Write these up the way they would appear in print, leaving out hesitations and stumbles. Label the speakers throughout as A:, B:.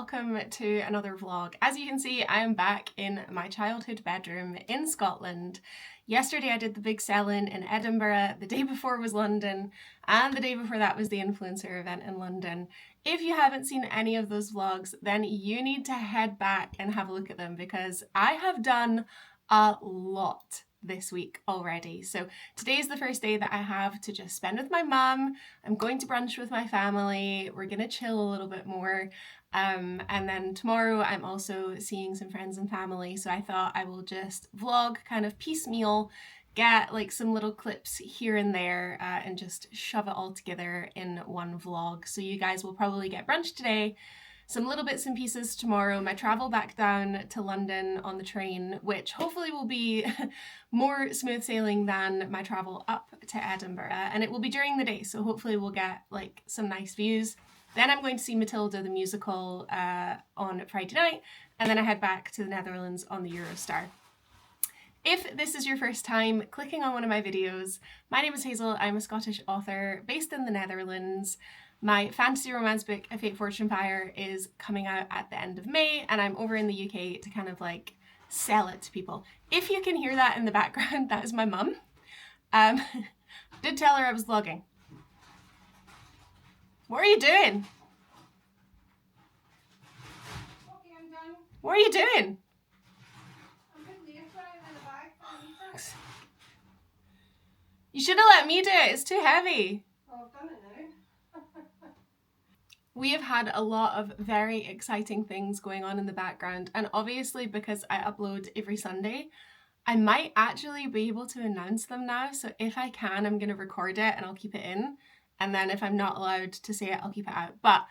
A: welcome to another vlog. As you can see, I am back in my childhood bedroom in Scotland. Yesterday I did the big sell-in in Edinburgh, the day before was London, and the day before that was the influencer event in London. If you haven't seen any of those vlogs, then you need to head back and have a look at them because I have done a lot this week already. So today is the first day that I have to just spend with my mum. I'm going to brunch with my family. We're gonna chill a little bit more. And then tomorrow I'm also seeing some friends and family. So I thought I will just vlog kind of piecemeal, get like some little clips here and there and just shove it all together in one vlog. So you guys will probably get brunch today, some little bits and pieces tomorrow, my travel back down to London on the train, which hopefully will be more smooth sailing than my travel up to Edinburgh, and it will be during the day, so hopefully we'll get like some nice views. Then I'm going to see Matilda the musical on Friday night, and then I head back to the Netherlands on the Eurostar. If this is your first time clicking on one of my videos, my name is Hazel. I'm a Scottish author based in the Netherlands. My fantasy romance book, A Fate Fortune Fire, is coming out at the end of May, and I'm over in the UK to kind of like sell it to people. If you can hear that in the background, that is my mum. Did tell her I was vlogging. What are you doing?
B: Okay, I'm done.
A: What are you doing?
B: I'm putting the air fryer in the bag for later.
A: You should have let me do it. It's too heavy.
B: Oh, I've done it now.
A: We have had a lot of very exciting things going on in the background, and obviously because I upload every Sunday, I might actually be able to announce them now. So if I can, I'm going to record it and I'll keep it in. And then if I'm not allowed to say it, I'll keep it out. But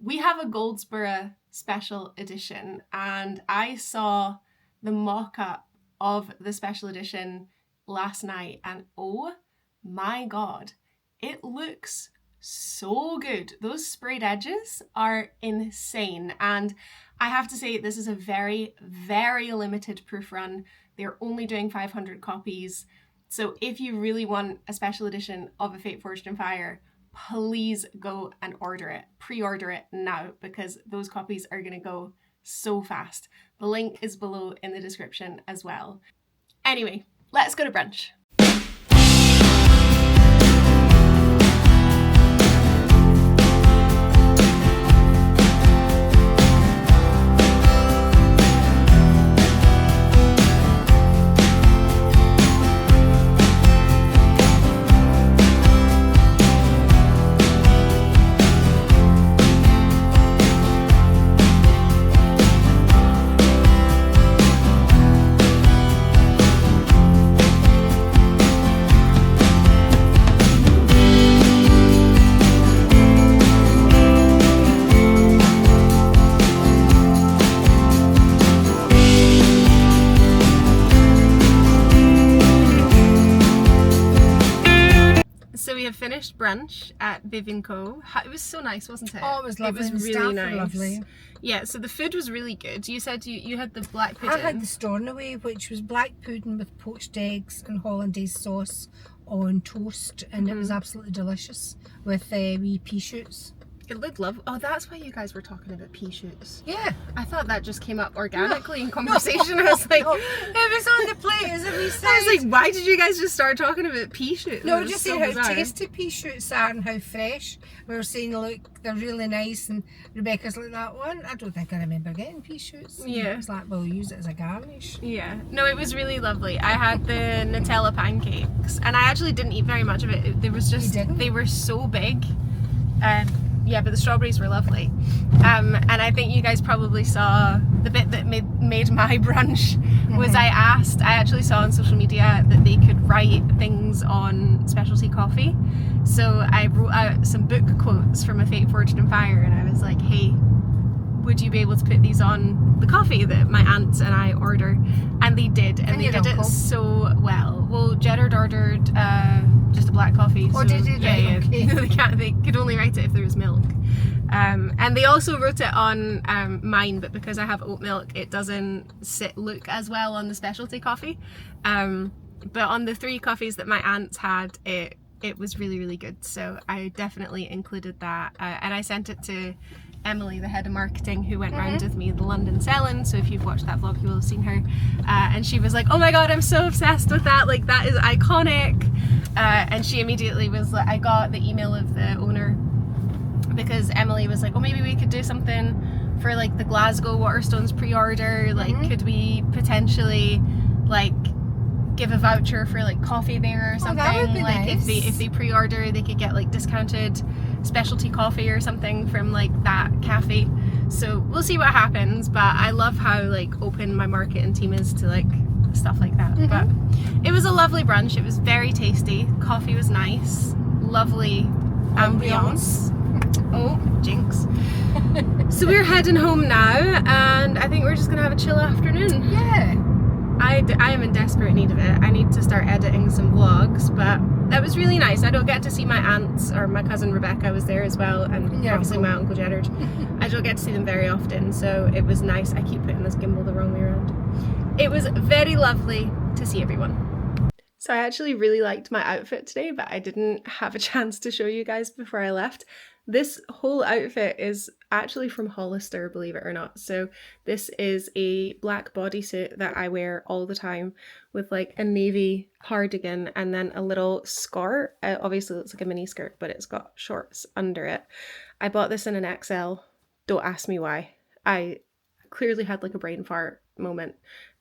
A: we have a GOLDSBORO special edition, and I saw the mock-up of the special edition last night, and oh my God, it looks so good. Those sprayed edges are insane, and I have to say this is a very, very limited proof run. They're only doing 500 copies, so if you really want a special edition of A Fate Fortune Fire, please go and order it, pre-order it now, because those copies are going to go so fast. The link is below in the description as well. Anyway, let's go to brunch. So we have finished brunch at Vivinco. It was so nice, wasn't it?
B: Oh, it was lovely.
A: It was really nice.
B: Lovely.
A: Yeah, so the food was really good. You said you had the black pudding.
B: I had the Stornoway, which was black pudding with poached eggs and hollandaise sauce on toast, and it was absolutely delicious with wee pea shoots.
A: It looked lovely. Oh, that's why you guys were talking about pea shoots.
B: Yeah.
A: I thought that just came up organically in conversation. I was like,
B: it was on the plate as a wee side.
A: I was like, why did you guys just start talking about pea shoots?
B: No, just saying how tasty pea shoots are and how fresh. We were saying, look, they're really nice, and Rebecca's like, that one, I don't think I remember getting pea shoots.
A: Yeah.
B: It's like, we'll use it as a garnish.
A: Yeah. No, it was really lovely. I had the Nutella pancakes, and I actually didn't eat very much of it. There was just, they were so big. Yeah, but the strawberries were lovely. And I think you guys probably saw the bit that made my brunch was I actually saw on social media that they could write things on specialty coffee. So I wrote out some book quotes from A Fate Fortune Fire, and I was like, hey, would you be able to put these on the coffee that my aunt and I order? And they did, and they did it so well. Well, Gerard ordered just a black coffee.
B: Oh, did it?
A: Yeah,
B: Okay.
A: they could only write it if there was milk. And they also wrote it on mine, but because I have oat milk, it doesn't look as well on the specialty coffee. But on the 3 coffees that my aunt had, it was really, really good. So I definitely included that. And I sent it to Emily, the head of marketing, who went round with me the London selling. So if you've watched that vlog, you will have seen her. And she was like, oh my god, I'm so obsessed with that, like that is iconic. And she immediately was like, I got the email of the owner because Emily was like, oh, maybe we could do something for like the Glasgow Waterstones pre-order, like could we potentially like give a voucher for like coffee there or something.
B: That would be
A: like
B: nice.
A: if they pre-order, they could get like discounted specialty coffee or something from like that cafe. So we'll see what happens, but I love how like open my marketing team is to like stuff like that. But it was a lovely brunch. It was very tasty. Coffee was nice. Lovely ambiance. Oh, jinx. So we're heading home now, and I think we're just gonna have a chill afternoon.
B: Yeah.
A: I am in desperate need of it. I need to start editing some vlogs, but that was really nice. I don't get to see my aunts, or my cousin Rebecca was there as well, and obviously my uncle Gerard. I don't get to see them very often, so it was nice. I keep putting this gimbal the wrong way around. It was very lovely to see everyone. So I actually really liked my outfit today, but I didn't have a chance to show you guys before I left. This whole outfit is actually from Hollister, believe it or not. So this is a black bodysuit that I wear all the time with like a navy cardigan and then a little skirt. Obviously it looks like a mini skirt, but it's got shorts under it. I bought this in an XL. Don't ask me why. I clearly had like a brain fart moment,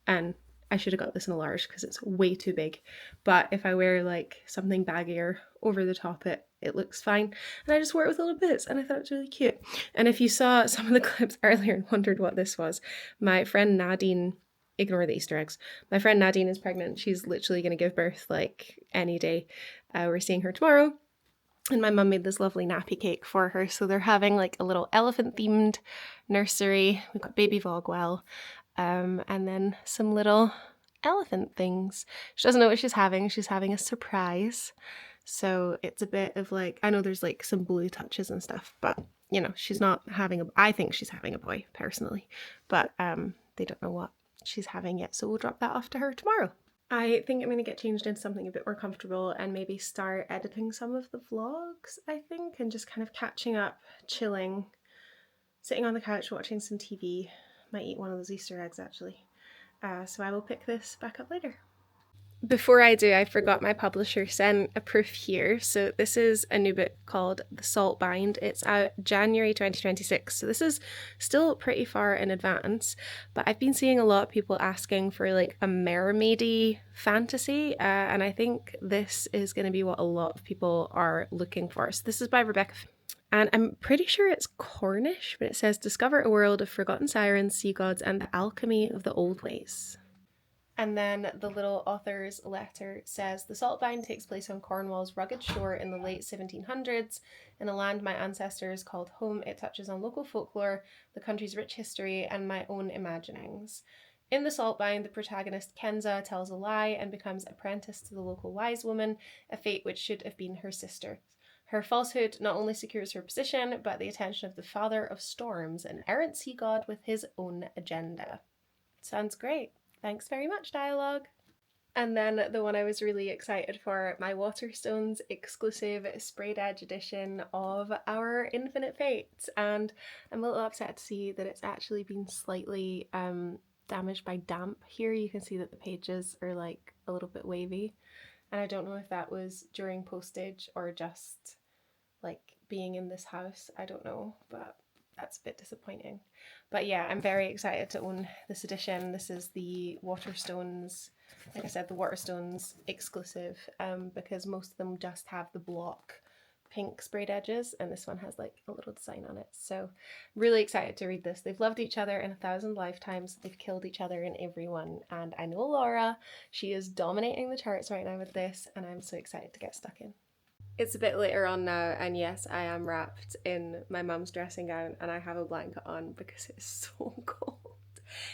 A: and I should have got this in a large because it's way too big. But if I wear like something baggier over the top, it looks fine. And I just wore it with little bits, and I thought it was really cute. And if you saw some of the clips earlier and wondered what this was, my friend Nadine, ignore the Easter eggs, my friend Nadine is pregnant. She's literally going to give birth like any day. We're seeing her tomorrow. And my mum made this lovely nappy cake for her. So they're having like a little elephant themed nursery. We've got baby Vogwell. And then some little elephant things. She doesn't know what she's having. She's having a surprise. So it's a bit of like, I know there's like some blue touches and stuff, but you know, she's not having I think she's having a boy personally, but they don't know what she's having yet. So we'll drop that off to her tomorrow. I think I'm going to get changed into something a bit more comfortable and maybe start editing some of the vlogs, I think, and just kind of catching up, chilling, sitting on the couch watching some TV. Might eat one of those Easter eggs actually. So I will pick this back up later. Before I do, I forgot my publisher sent a proof here. So this is a new book called The Salt Bind. It's out January 2026. So this is still pretty far in advance, but I've been seeing a lot of people asking for like a mermaidy fantasy. And I think this is going to be what a lot of people are looking for. So this is by Rebecca. And I'm pretty sure it's Cornish, but it says, discover a world of forgotten sirens, sea gods, and the alchemy of the old ways. And then the little author's letter says, the Saltbind takes place on Cornwall's rugged shore in the late 1700s. In a land my ancestors called home, it touches on local folklore, the country's rich history, and my own imaginings. In the Saltbind, the protagonist Kenza tells a lie and becomes apprenticed to the local wise woman, a fate which should have been her sister. Her falsehood not only secures her position, but the attention of the Father of Storms, an errant sea god with his own agenda. Sounds great. Thanks very much, dialogue. And then the one I was really excited for, my Waterstones exclusive sprayed edge edition of Our Infinite Fates. And I'm a little upset to see that it's actually been slightly damaged by damp. Here you can see that the pages are like a little bit wavy. And I don't know if that was during postage or just like being in this house. I don't know, but that's a bit disappointing. But yeah, I'm very excited to own this edition. This is the Waterstones, like I said, the Waterstones exclusive, because most of them just have the block pink sprayed edges, and this one has like a little design on it. So really excited to read this. They've loved each other in 1,000 lifetimes. They've killed each other in every one. And I know Laura, she is dominating the charts right now with this, and I'm so excited to get stuck in. It's a bit later on now, and yes, I am wrapped in my mum's dressing gown and I have a blanket on because it's so cold.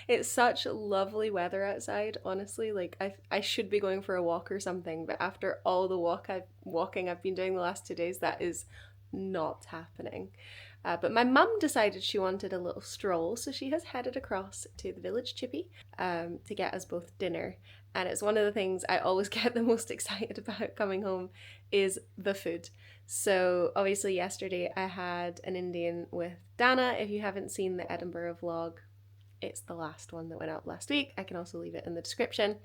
A: It's such lovely weather outside, honestly. Like I should be going for a walk or something, but after all the walking I've been doing the last 2 days, that is not happening. But my mum decided she wanted a little stroll, so she has headed across to the village chippy to get us both dinner. and it's one of the things I always get the most excited about coming home is the food. So obviously yesterday I had an Indian with Dana. If you haven't seen the Edinburgh vlog, it's the last one that went out last week. I can also leave it in the description.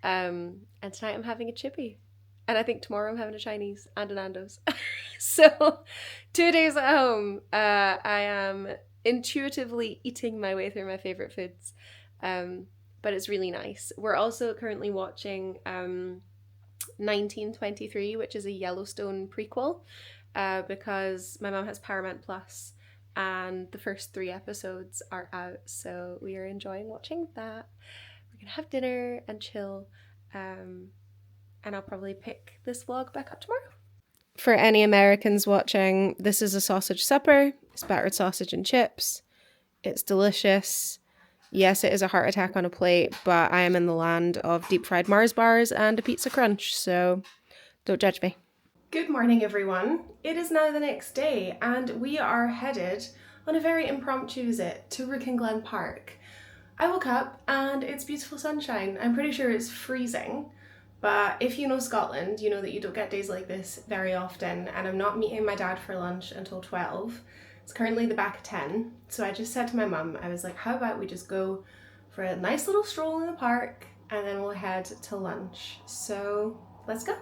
A: And tonight I'm having a chippy. And I think tomorrow I'm having a Chinese and a Nando's. So 2 days at home, I am intuitively eating my way through my favourite foods. But it's really nice. We're also currently watching 1923, which is a Yellowstone prequel, because my mum has Paramount Plus and the first 3 episodes are out, so we are enjoying watching that. We're gonna have dinner and chill, and I'll probably pick this vlog back up tomorrow. For any Americans watching, this is a sausage supper. It's battered sausage and chips. It's delicious. Yes, it is a heart attack on a plate, but I am in the land of deep fried Mars bars and a pizza crunch, so don't judge me. Good morning, everyone. It is now the next day, and we are headed on a very impromptu visit to Rookin Glen Park. I woke up and it's beautiful sunshine. I'm pretty sure it's freezing, but if you know Scotland, you know that you don't get days like this very often, and I'm not meeting my dad for lunch until 12. It's currently the back of 10, so I just said to my mum, I was like, how about we just go for a nice little stroll in the park and then we'll head to lunch. So let's go.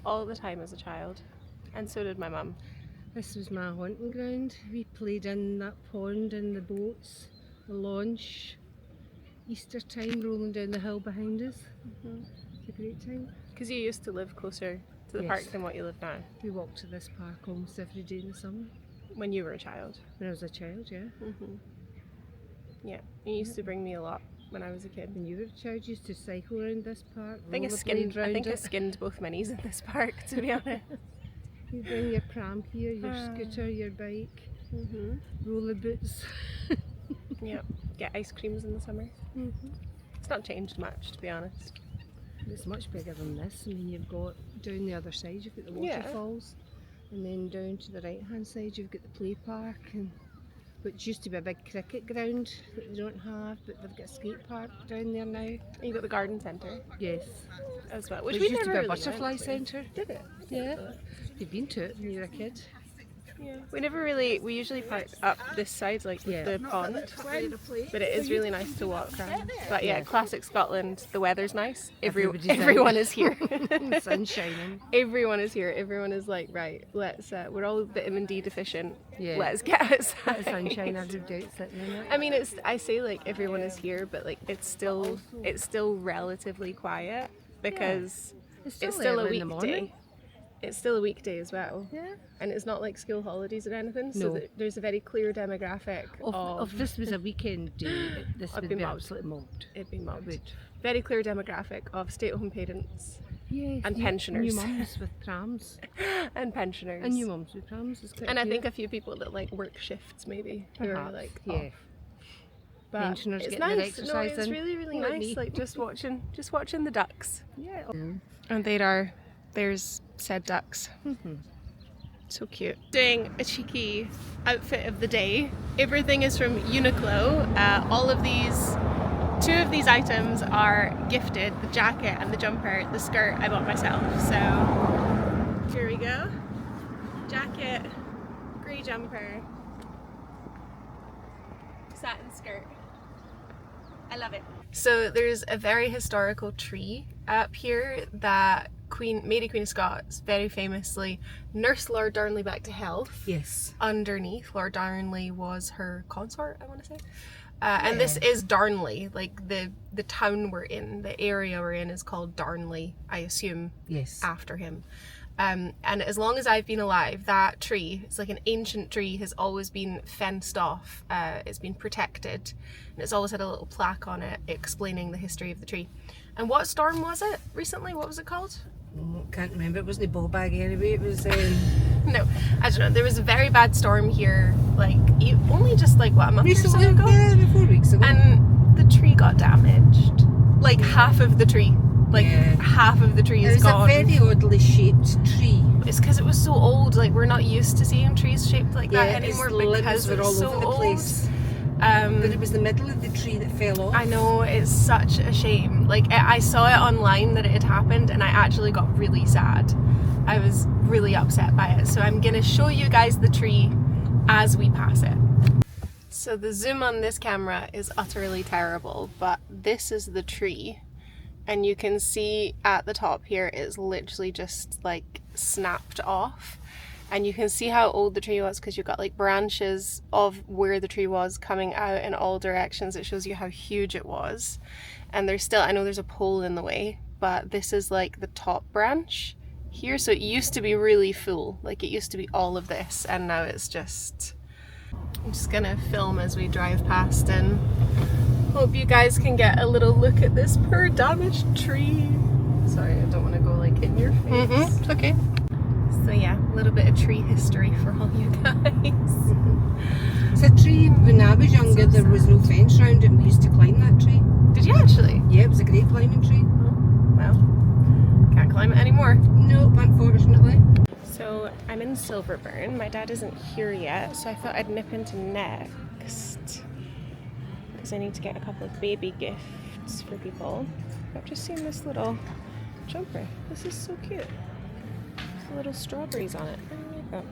A: All the time as a child, and so did my mum.
B: This was my hunting ground. We played in that pond, in the boats, the launch, Easter time, rolling down the hill behind us. It's a great time.
A: Because you used to live closer to the park than what you live now.
B: We walked to this park almost every day in the summer.
A: When you were a child?
B: When I was a child, yeah.
A: Yeah, you used to bring me a lot when I was a kid.
B: When you were a child, you used to cycle around this park.
A: I think I skinned both minis in this park, to be honest.
B: You bring your pram here, your scooter, your bike, roller boots.
A: Yep, get ice creams in the summer. It's not changed much, to be honest.
B: It's much bigger than this. I mean, you've got down the other side, you've got the waterfalls, and then down to the right hand side you've got the play park, which used to be a big cricket ground that they don't have, but they've got a skate park down there now. And
A: you've got the garden centre.
B: Yes.
A: As well, which
B: we
A: we
B: used
A: never
B: to be a
A: really
B: butterfly centre.
A: Did it?
B: Yeah. You've been to it when you were a kid.
A: Yeah. We usually park up this side, like the pond, but it is really nice to walk around. But yeah, classic Scotland, the weather's nice, everyone is here.
B: The sun's shining.
A: Everyone is here, everyone is like, right, let's, we're all vitamin D deficient, let's get outside.
B: The sunshine every day sitting in it.
A: I mean, I say like everyone is here, but like it's still relatively quiet because it's still a weekday. It's still a weekday as well. Yeah. And it's not like school holidays or anything, so there's a very clear demographic
B: of this was a weekend day, this would be absolutely mobbed.
A: It'd be mobbed. Very clear demographic of stay-at-home parents and pensioners.
B: New mums with prams.
A: And pensioners.
B: And new mums with prams.
A: And I think a few people that like work shifts maybe, who are like off. But
B: pensioners
A: it's
B: getting
A: nice.
B: their exercise
A: it's really nice. Like just watching the ducks.
B: Yeah.
A: And there's said ducks. So cute. Doing a cheeky outfit of the day. Everything is from Uniqlo. Two of these items are gifted, the jacket and the jumper. The skirt I bought myself. So here we go. Jacket, grey jumper, satin skirt. I love it. So there's a very historical tree up here that Mary Queen of Scots very famously nursed Lord Darnley back to health.
B: Yes.
A: Underneath. Lord Darnley was her consort, I want to say. And this is Darnley, like the town we're in, the area we're in is called Darnley, I assume, after him. And as long as I've been alive, that tree, it's like an ancient tree, has always been fenced off. It's been protected, and it's always had a little plaque on it explaining the history of the tree. And what storm was it recently? What was it called?
B: Can't remember. It wasn't the ball bag anyway. It was
A: no, I don't know. There was a very bad storm here, like only just like what, a month or so ago?
B: Yeah, 4 weeks ago.
A: And the tree got damaged. Like half of the tree. Like half of the tree is gone.
B: It was a very oddly shaped tree.
A: It's because it was so old. Like we're not used to seeing trees shaped like that anymore
B: because
A: it's
B: all
A: so
B: over the
A: old.
B: Place. But it was the middle of the tree that fell off.
A: I know, it's such a shame. Like I saw it online that it had happened, and I actually got really sad. I was really upset by it. So I'm gonna show you guys the tree as we pass it. So the zoom on this camera is utterly terrible, but this is the tree. And you can see at the top here it's literally just like snapped off. And you can see how old the tree was because you've got like branches of where the tree was coming out in all directions. It shows you how huge it was. And there's still, I know there's a pole in the way, but this is like the top branch here. So it used to be really full. Like it used to be all of this, and now it's just... I'm just gonna film as we drive past and hope you guys can get a little look at this poor damaged tree. Sorry, I don't want to go like in your face.
B: It's okay.
A: So yeah, a little bit of tree history for all you guys.
B: It's a tree, when I was younger there was no fence around it and we used to climb that tree.
A: Did you actually?
B: Yeah, it was a great climbing tree.
A: Well, can't climb it anymore.
B: Nope, unfortunately.
A: So I'm in Silverburn. My dad isn't here yet, so I thought I'd nip into Next because I need to get a couple of baby gifts for people. I've just seen this little jumper. This is so cute. There's little strawberries on it. I like that.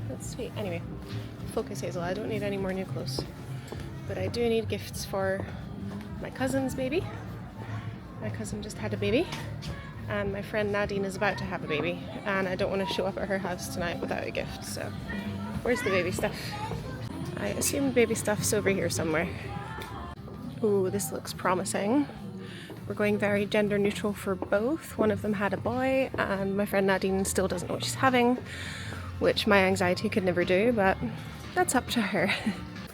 A: That's sweet. Anyway, focus, Hazel. I don't need any more new clothes, but I do need gifts for my cousin's baby. My cousin just had a baby. And my friend Nadine is about to have a baby, and I don't want to show up at her house tonight without a gift, so where's the baby stuff? I assume baby stuff's over here somewhere. Ooh, this looks promising. We're going very gender neutral for both. One of them had a boy, and my friend Nadine still doesn't know what she's having, which my anxiety could never do, but that's up to her.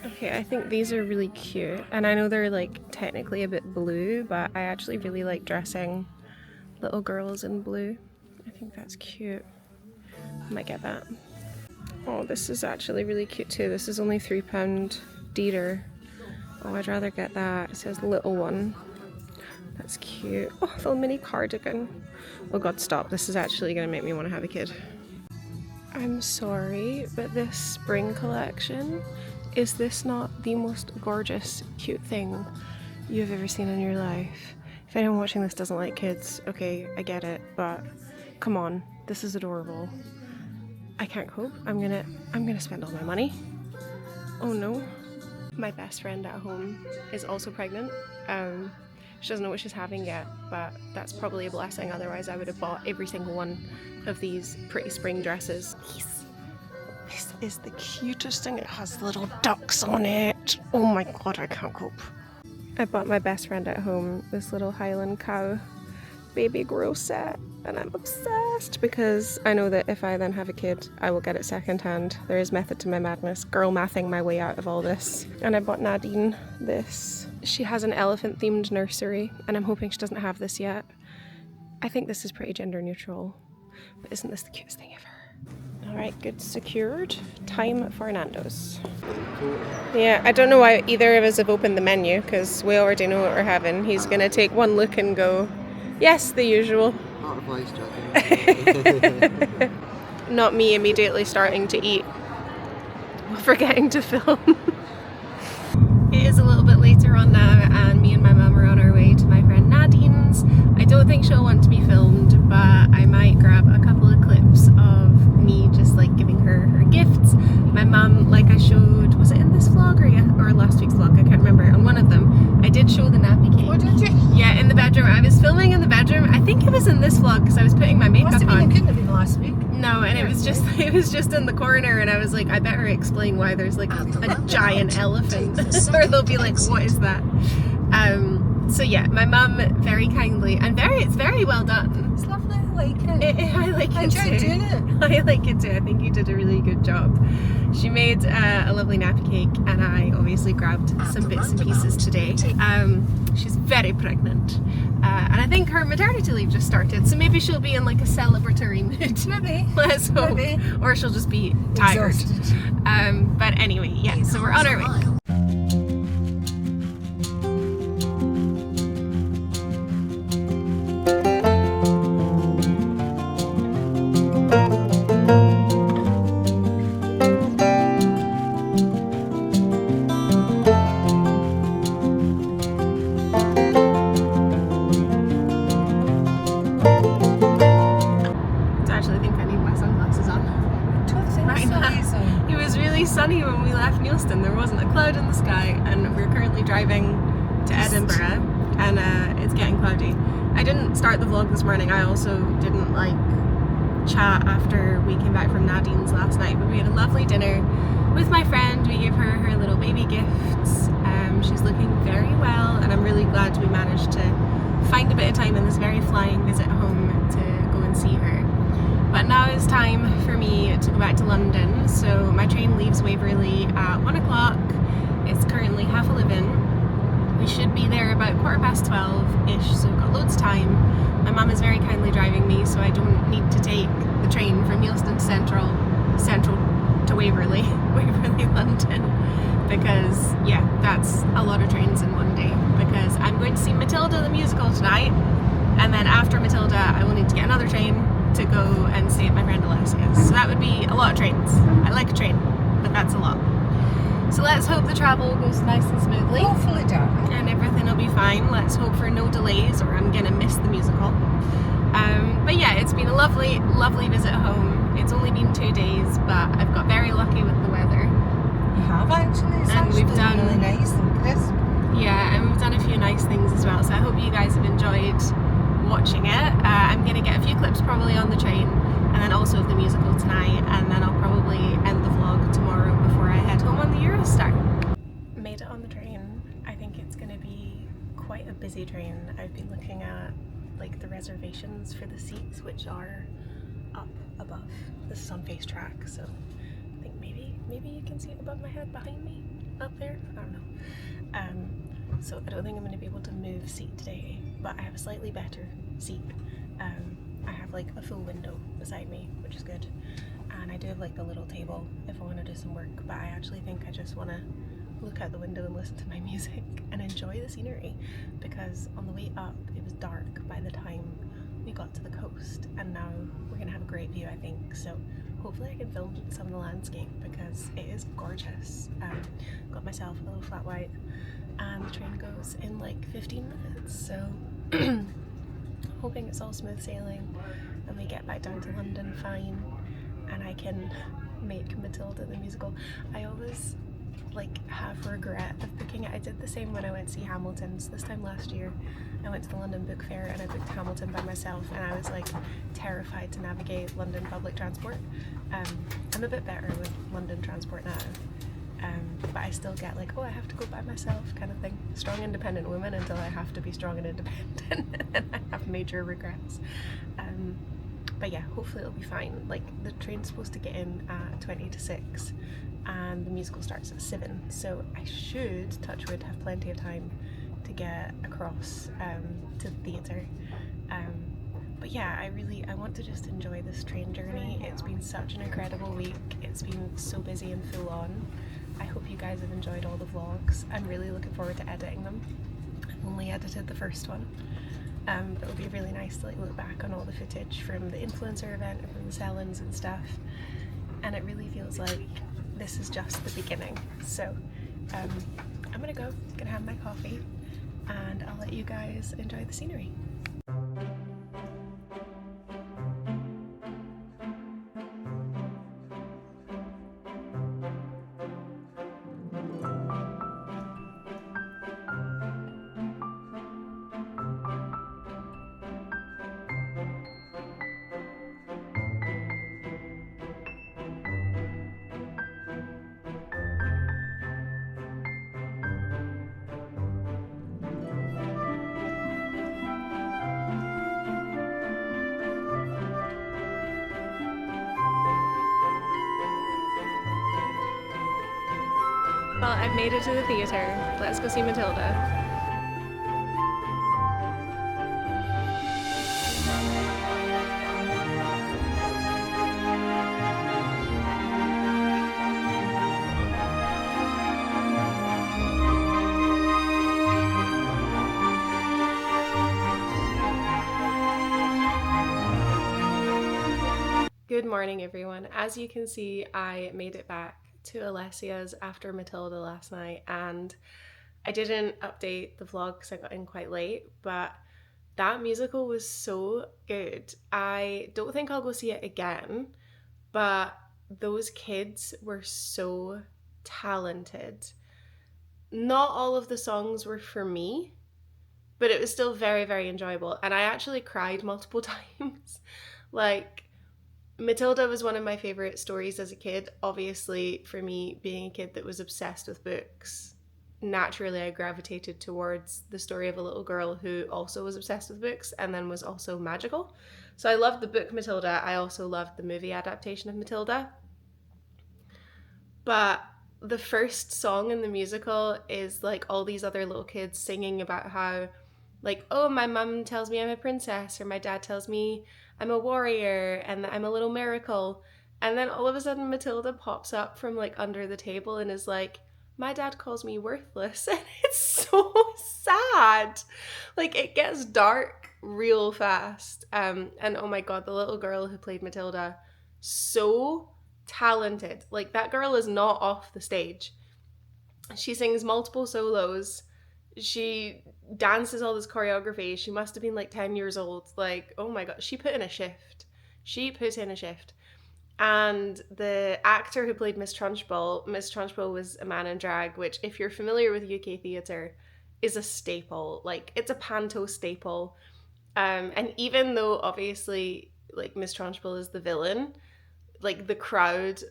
A: Okay, I think these are really cute, and I know they're like technically a bit blue, but I actually really like dressing little girls in blue. I think that's cute. I might get that. Oh, this is actually really cute too. This is only £3 dearer. Oh, I'd rather get that. It says little one. That's cute. Oh, little mini cardigan. Oh god, stop. This is actually gonna make me want to have a kid. I'm sorry, but this spring collection, is this not the most gorgeous, cute thing you've ever seen in your life? If anyone watching this doesn't like kids, okay, I get it, but come on, this is adorable. I can't cope. I'm gonna spend all my money. Oh no. My best friend at home is also pregnant. She doesn't know what she's having yet, but that's probably a blessing, otherwise I would have bought every single one of these pretty spring dresses. This is the cutest thing. It has little ducks on it. Oh my god, I can't cope. I bought my best friend at home this little Highland cow baby grow set, and I'm obsessed because I know that if I then have a kid, I will get it secondhand. There is method to my madness, girl mathing my way out of all this. And I bought Nadine this. She has an elephant themed nursery, and I'm hoping she doesn't have this yet. I think this is pretty gender neutral, but isn't this the cutest thing ever? Alright, goods secured. Time for Nando's. Yeah, I don't know why either of us have opened the menu because we already know what we're having. He's going to take one look and go, yes, the usual. Not me immediately starting to eat, forgetting to film. It is a little bit later on now, and me and my mum are on our way to my friend Nadine's. I don't think she'll want to be filmed, but I might grab a couple of clips of me just like giving her gifts. My mum, like I showed, was it in this vlog or last week's vlog? I can't remember. On one of them, I did show the nappy cake.
B: Oh, did you?
A: Yeah, in the bedroom. I was filming in the bedroom. I think it was in this vlog because I was putting my makeup on.
B: It couldn't have been last week.
A: No, and it was just in the corner, and I was like, I better explain why there's like a giant elephant, or they'll be like, what is that? So yeah, my mum very kindly, and it's very well done.
B: It's lovely. like it.
A: I like
B: I
A: it too.
B: enjoyed doing it.
A: I like it too. I think you did a really good job. She made a lovely nappy cake, and I obviously grabbed some bits and pieces today. She's very pregnant, and I think her maternity leave just started, so maybe she'll be in like a celebratory mood.
B: Maybe.
A: Let's hope.
B: Maybe.
A: Or she'll just be tired.
B: Exhausted.
A: But anyway, yeah, so we're on our way. Sunny when we left Neilston. There wasn't a cloud in the sky, and we're currently driving to Edinburgh, and it's getting cloudy. I didn't start the vlog this morning. I also didn't like chat after we came back from Nadine's last night, but we had a lovely dinner with my friend. We gave her little baby gifts. She's looking very well, and I'm really glad we managed to find a bit of time in this very flying visit home to go and see her. But now it's time for me to go back to London. So my train leaves Waverley at 1 o'clock. It's currently 11:30. We should be there about 12:15-ish, so we've got loads of time. My mum is very kindly driving me, so I don't need to take the train from Neilston Central to Waverley, London, because yeah, that's a lot of trains in one day, because I'm going to see Matilda the musical tonight, and then after Matilda I will need to get another train to go and stay at my friend Alessia's. So that would be a lot of trains. I like a train, but that's a lot. So let's hope the travel goes nice and smoothly.
B: Hopefully, darling.
A: And everything will be fine. Let's hope for no delays, or I'm gonna miss the musical. But yeah, it's been a lovely, lovely visit home. It's only been 2 days, but I've got very lucky with the weather.
B: You have actually. It's
A: And
B: actually
A: we've done
B: really nice and crisp.
A: Yeah, and we've done a few nice things as well. So I hope you guys have enjoyed watching it. I'm going to get a few clips probably on the train, and then also of the musical tonight, and then I'll probably end the vlog tomorrow before I head home on the Eurostar. Made it on the train. I think it's going to be quite a busy train. I've been looking at like the reservations for the seats, which are up above. This is on Face Track, so I think maybe you can see it above my head behind me up there. I don't know. So I don't think I'm going to be able to move seat today, but I have a slightly better seat. I have like a full window beside me, which is good, and I do have like a little table if I want to do some work, but I actually think I just want to look out the window and listen to my music and enjoy the scenery, because on the way up it was dark by the time we got to the coast, and now we're going to have a great view, I think. So hopefully I can film some of the landscape, because it is gorgeous. Got myself a little flat white, and the train goes in like 15 minutes, so hoping it's all smooth sailing and we get back down to London fine, and I can make Matilda the musical. I always like have regret of booking it. I did the same when I went to see Hamilton. So this time last year I went to the London Book Fair and I booked Hamilton by myself, and I was like terrified to navigate London public transport. I'm a bit better with London transport now, but I still get like, oh, I have to go by myself kind of thing. Strong independent woman until I have to be strong and independent and I have major regrets. But yeah, hopefully it'll be fine. Like, the train's supposed to get in at 20:50 and the musical starts at 7, so I should, touch wood, have plenty of time to get across to the theatre. But yeah, I want to just enjoy this train journey. It's been such an incredible week. It's been so busy and full on. I hope you guys have enjoyed all the vlogs. I'm really looking forward to editing them. I've only edited the first one. But it'll be really nice to like look back on all the footage from the influencer event and from the sell-ins and stuff. And it really feels like this is just the beginning. So I'm gonna have my coffee, and I'll let you guys enjoy the scenery. Well, I've made it to the theatre. Let's go see Matilda. Good morning, everyone. As you can see, I made it back to Alessia's after Matilda last night, and I didn't update the vlog because I got in quite late, but that musical was so good. I don't think I'll go see it again, but those kids were so talented. Not all of the songs were for me, but it was still very, very enjoyable, and I actually cried multiple times. Like, Matilda was one of my favourite stories as a kid. Obviously, for me, being a kid that was obsessed with books, naturally I gravitated towards the story of a little girl who also was obsessed with books and then was also magical. So I loved the book Matilda. I also loved the movie adaptation of Matilda. But the first song in the musical is like all these other little kids singing about how, like, oh, my mum tells me I'm a princess, or my dad tells me I'm a warrior and that I'm a little miracle. And then all of a sudden Matilda pops up from like under the table and is like, my dad calls me worthless. And it's so sad. Like, it gets dark real fast. And oh my god, the little girl who played Matilda, so talented. Like, that girl is not off the stage. She sings multiple solos. She dances all this choreography. She must have been like 10 years old. Like, oh my god, she put in a shift. And the actor who played Miss Trunchbull was a man in drag, which, if you're familiar with UK theatre, is a staple. Like, it's a panto staple. And even though obviously like Miss Trunchbull is the villain, like, the crowd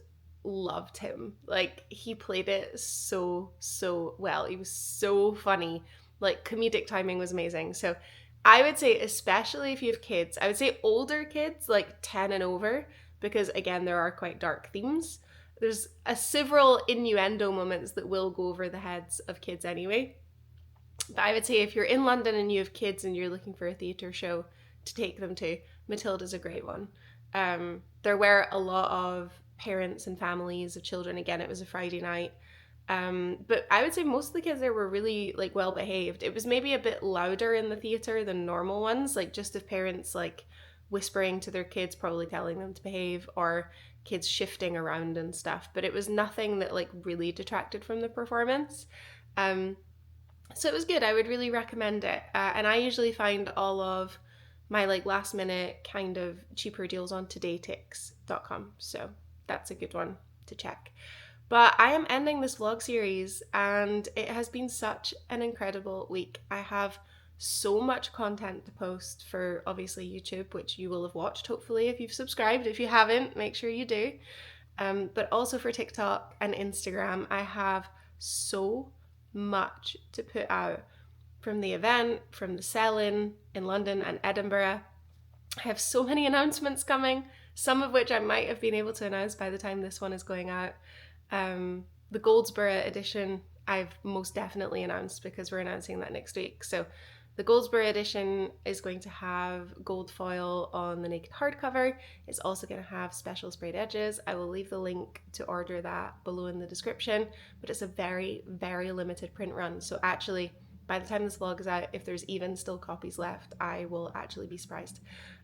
A: loved him. Like, he played it so well. He was so funny. Like, comedic timing was amazing. So I would say, especially if you have kids, I would say older kids, like 10 and over, because again, there are quite dark themes. There's several innuendo moments that will go over the heads of kids anyway. But I would say if you're in London and you have kids and you're looking for a theatre show to take them to, Matilda's a great one. There were a lot of parents and families of children. Again, it was a Friday night. But I would say most of the kids there were really like well behaved. It was maybe a bit louder in the theatre than normal ones, like just of parents like whispering to their kids, probably telling them to behave, or kids shifting around and stuff. But it was nothing that like really detracted from the performance. So it was good. I would really recommend it. And I usually find all of my like last minute kind of cheaper deals on todaytix.com. So that's a good one to check. But I am ending this vlog series and it has been such an incredible week. I have so much content to post for obviously YouTube, which you will have watched hopefully if you've subscribed. If you haven't, make sure you do. But also for TikTok and Instagram, I have so much to put out from the event, from the sell-in in London and Edinburgh. I have so many announcements coming, some of which I might have been able to announce by the time this one is going out. The GOLDSBORO edition I've most definitely announced because we're announcing that next week. So the GOLDSBORO edition is going to have gold foil on the naked hardcover. It's also going to have special sprayed edges. I will leave the link to order that below in the description, but it's a very, very limited print run. So actually, by the time this vlog is out, if there's even still copies left, I will actually be surprised.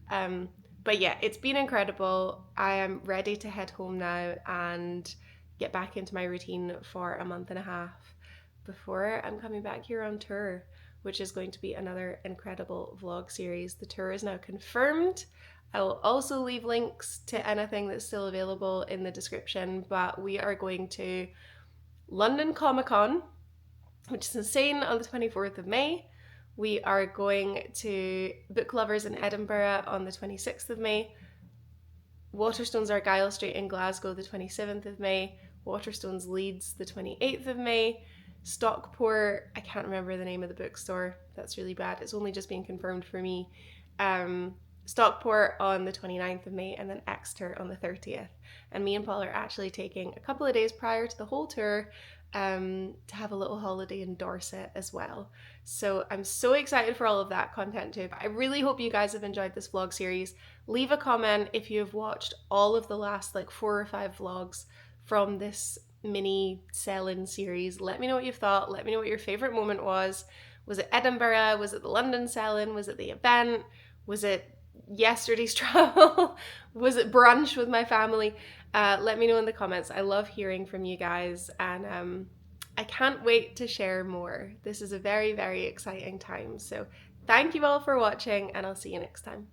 A: But yeah, it's been incredible. I am ready to head home now and get back into my routine for a month and a half before I'm coming back here on tour, which is going to be another incredible vlog series. The tour is now confirmed. I will also leave links to anything that's still available in the description, but we are going to London Comic Con, which is insane, on the 24th of May. We are going to Book Lovers in Edinburgh on the 26th of May. Waterstones Argyle Street in Glasgow the 27th of May. Waterstones Leeds the 28th of May. Stockport, I can't remember the name of the bookstore. That's really bad. It's only just been confirmed for me. Stockport on the 29th of May, and then Exeter on the 30th. And me and Paul are actually taking a couple of days prior to the whole tour to have a little holiday in Dorset as well. So I'm so excited for all of that content too. But I really hope you guys have enjoyed this vlog series. Leave a comment if you have watched all of the last like 4 or 5 vlogs from this mini sell-in series. Let me know what you've thought. Let me know what your favourite moment was. Was it Edinburgh? Was it the London sell-in? Was it the event? Was it yesterday's travel? Was it brunch with my family? Let me know in the comments. I love hearing from you guys, and I can't wait to share more. This is a very, very exciting time. So thank you all for watching, and I'll see you next time.